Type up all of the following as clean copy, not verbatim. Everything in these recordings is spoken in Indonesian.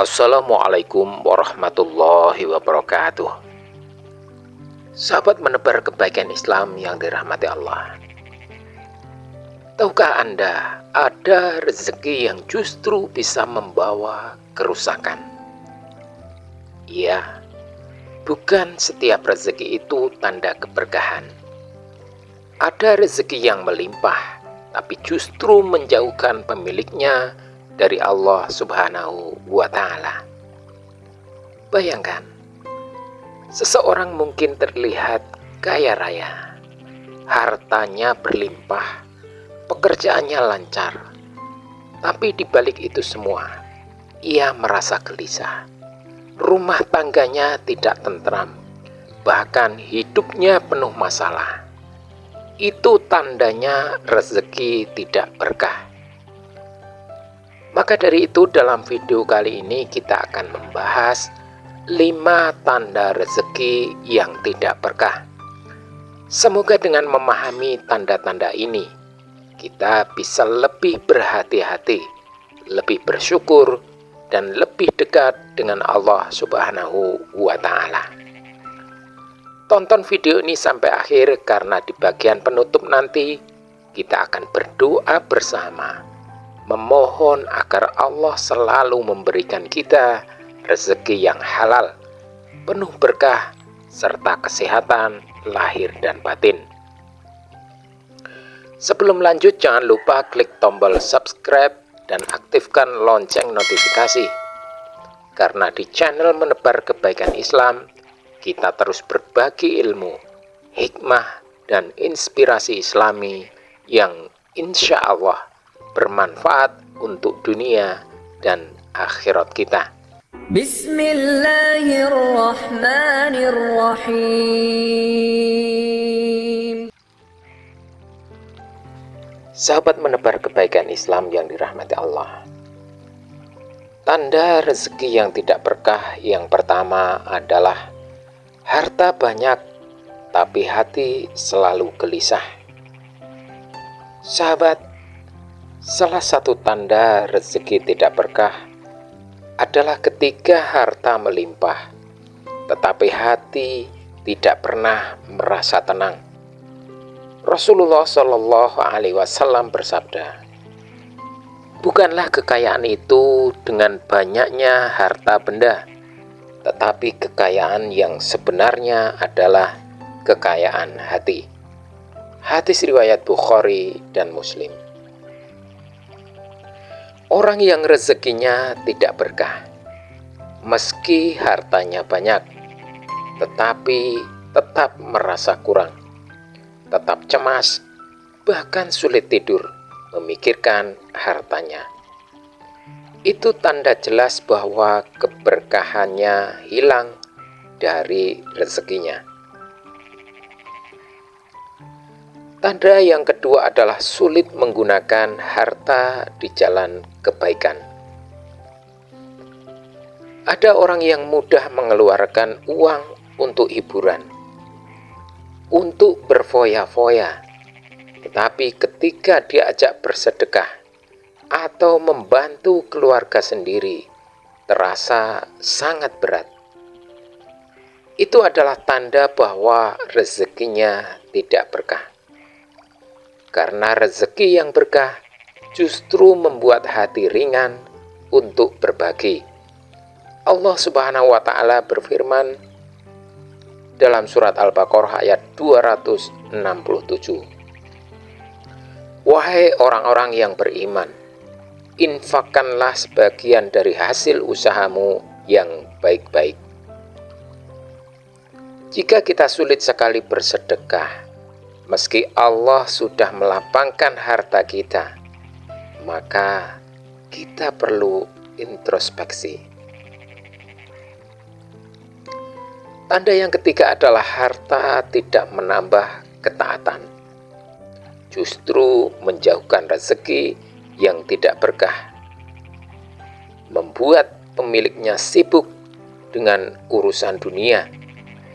Assalamualaikum warahmatullahi wabarakatuh. Sahabat menebar kebaikan Islam yang dirahmati Allah. Tahukah Anda, ada rezeki yang justru bisa membawa kerusakan? Ya, bukan setiap rezeki itu tanda keberkahan. Ada rezeki yang melimpah, tapi justru menjauhkan pemiliknya dari Allah Subhanahu wa Ta'ala. Bayangkan, seseorang mungkin terlihat kaya raya, hartanya berlimpah, pekerjaannya lancar, tapi di balik itu semua, ia merasa gelisah. Rumah tangganya tidak tentram, bahkan hidupnya penuh masalah. Itu tandanya rezeki tidak berkah. Maka dari itu dalam video kali ini kita akan membahas 5 tanda rezeki yang tidak berkah. Semoga dengan memahami tanda-tanda ini, kita bisa lebih berhati-hati, lebih bersyukur, dan lebih dekat dengan Allah Subhanahu wa Ta'ala. Tonton video ini sampai akhir karena di bagian penutup nanti kita akan berdoa bersama, memohon agar Allah selalu memberikan kita rezeki yang halal, penuh berkah, serta kesehatan lahir dan batin. Sebelum lanjut, jangan lupa klik tombol subscribe dan aktifkan lonceng notifikasi. Karena di channel Menebar Kebaikan Islam, kita terus berbagi ilmu, hikmah, dan inspirasi Islami yang insya Allah bermanfaat untuk dunia dan akhirat kita. Bismillahirrahmanirrahim. Sahabat menebar kebaikan Islam yang dirahmati Allah. Tanda rezeki yang tidak berkah yang pertama adalah harta banyak tapi hati selalu gelisah. Sahabat, salah satu tanda rezeki tidak berkah adalah ketika harta melimpah, tetapi hati tidak pernah merasa tenang. Rasulullah Shallallahu Alaihi Wasallam bersabda, "Bukanlah kekayaan itu dengan banyaknya harta benda, tetapi kekayaan yang sebenarnya adalah kekayaan hati." Hadis riwayat Bukhari dan Muslim. Orang yang rezekinya tidak berkah, meski hartanya banyak, tetapi tetap merasa kurang, tetap cemas, bahkan sulit tidur memikirkan hartanya. Itu tanda jelas bahwa keberkahannya hilang dari rezekinya. Tanda yang kedua adalah sulit menggunakan harta di jalan kebaikan. Ada orang yang mudah mengeluarkan uang untuk hiburan, untuk berfoya-foya, tetapi ketika diajak bersedekah atau membantu keluarga sendiri, terasa sangat berat. Itu adalah tanda bahwa rezekinya tidak berkah. Karena rezeki yang berkah justru membuat hati ringan untuk berbagi. Allah Subhanahu wa Ta'ala berfirman dalam surat Al-Baqarah ayat 267. "Wahai orang-orang yang beriman, infakkanlah sebagian dari hasil usahamu yang baik-baik." Jika kita sulit sekali bersedekah, meski Allah sudah melapangkan harta kita, maka kita perlu introspeksi. Tanda yang ketiga adalah harta tidak menambah ketaatan, justru menjauhkan rezeki yang tidak berkah, membuat pemiliknya sibuk dengan urusan dunia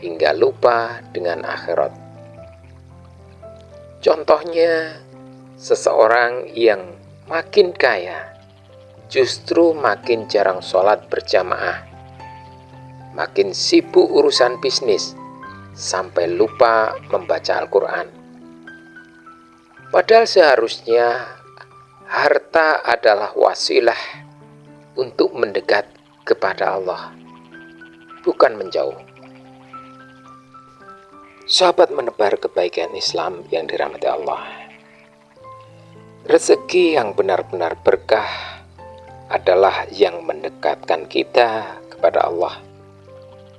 hingga lupa dengan akhirat. Contohnya, seseorang yang makin kaya justru makin jarang sholat berjamaah, makin sibuk urusan bisnis, sampai lupa membaca Al-Quran. Padahal seharusnya harta adalah wasilah untuk mendekat kepada Allah, bukan menjauh. Sahabat menebar kebaikan Islam yang dirahmati Allah, rezeki yang benar-benar berkah adalah yang mendekatkan kita kepada Allah,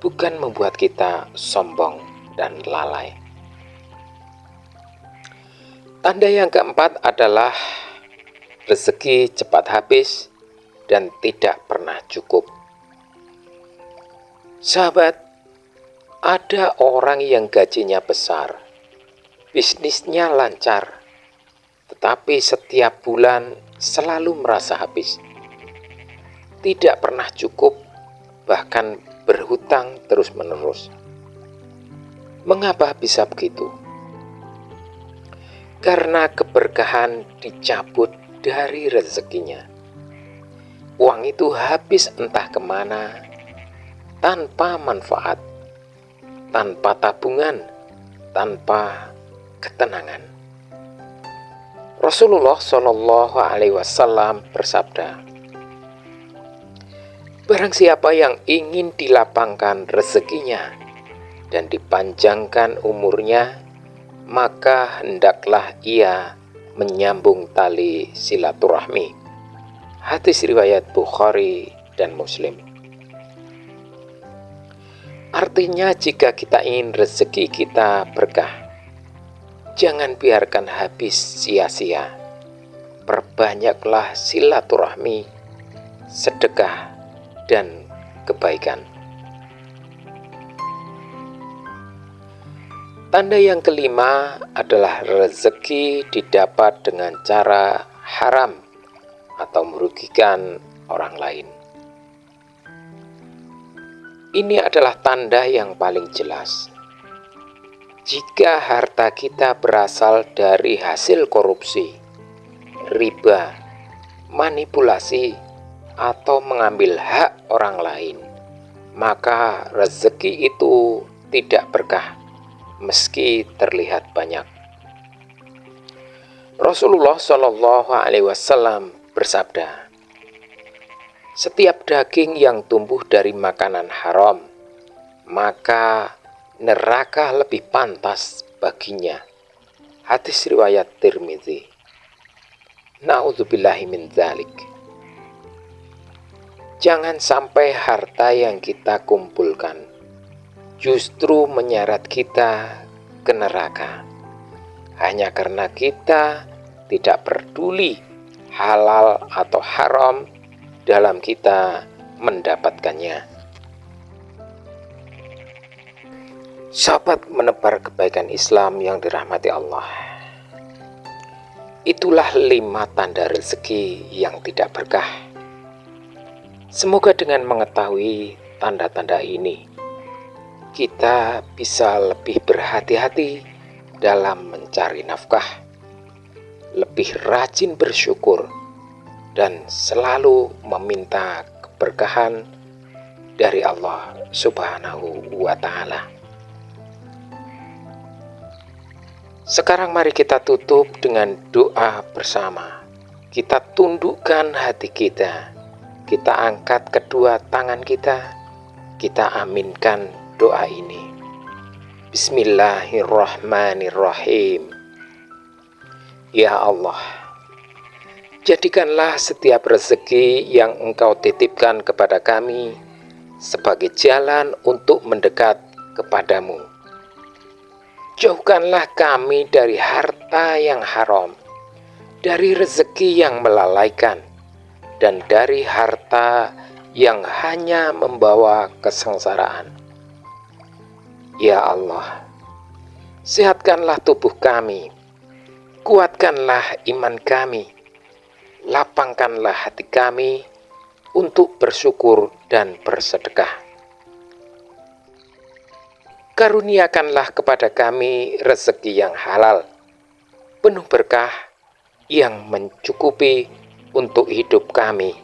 bukan membuat kita sombong dan lalai. Tanda yang keempat adalah rezeki cepat habis dan tidak pernah cukup. Sahabat, ada orang yang gajinya besar, bisnisnya lancar, tetapi setiap bulan selalu merasa habis. Tidak pernah cukup, bahkan berhutang terus-menerus. Mengapa bisa begitu? Karena keberkahan dicabut dari rezekinya. Uang itu habis entah kemana, tanpa manfaat, tanpa tabungan, tanpa ketenangan. Rasulullah Shallallahu Alaihi Wasallam bersabda, barang siapa yang ingin dilapangkan rezekinya dan dipanjangkan umurnya, maka hendaklah ia menyambung tali silaturahmi. Hadis riwayat Bukhari dan Muslim. Artinya, jika kita ingin rezeki kita berkah, jangan biarkan habis sia-sia. Perbanyaklah silaturahmi, sedekah, dan kebaikan. Tanda yang kelima adalah rezeki didapat dengan cara haram atau merugikan orang lain. Ini adalah tanda yang paling jelas. Jika harta kita berasal dari hasil korupsi, riba, manipulasi, atau mengambil hak orang lain, maka rezeki itu tidak berkah, meski terlihat banyak. Rasulullah Shallallahu Alaihi Wasallam bersabda, setiap daging yang tumbuh dari makanan haram, maka neraka lebih pantas baginya. Hadis riwayat Tirmidzi. Na'udzubillahi min dzalik. Jangan sampai harta yang kita kumpulkan justru menyeret kita ke neraka, hanya karena kita tidak peduli halal atau haram dalam kita mendapatkannya. Sahabat menebar kebaikan Islam yang dirahmati Allah, itulah 5 tanda rezeki yang tidak berkah. Semoga dengan mengetahui tanda-tanda ini, kita bisa lebih berhati-hati dalam mencari nafkah, lebih rajin bersyukur, dan selalu meminta keberkahan dari Allah Subhanahu wa Ta'ala. Sekarang mari kita tutup dengan doa bersama. Kita tundukkan hati kita, kita angkat kedua tangan kita aminkan doa ini. Bismillahirrahmanirrahim. Ya Allah, jadikanlah setiap rezeki yang Engkau titipkan kepada kami sebagai jalan untuk mendekat kepadamu. Jauhkanlah kami dari harta yang haram, dari rezeki yang melalaikan, dan dari harta yang hanya membawa kesengsaraan. Ya Allah, sehatkanlah tubuh kami, kuatkanlah iman kami, lapangkanlah hati kami untuk bersyukur dan bersedekah. Karuniakanlah kepada kami rezeki yang halal, penuh berkah, yang mencukupi untuk hidup kami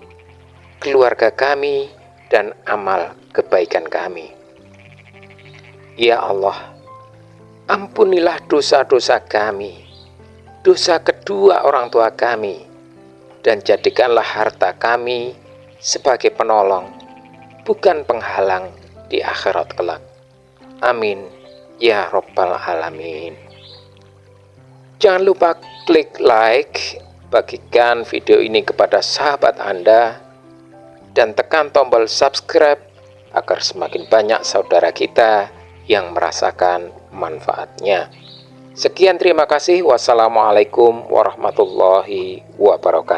keluarga kami, dan amal kebaikan kami. Ya Allah, ampunilah dosa-dosa kami, dosa kedua orang tua kami, dan jadikanlah harta kami sebagai penolong, bukan penghalang di akhirat kelak. Amin ya Rabbal Alamin. Jangan lupa klik like, bagikan video ini kepada sahabat Anda, dan tekan tombol subscribe agar semakin banyak saudara kita yang merasakan manfaatnya. Sekian, terima kasih. Wassalamualaikum warahmatullahi wabarakatuh.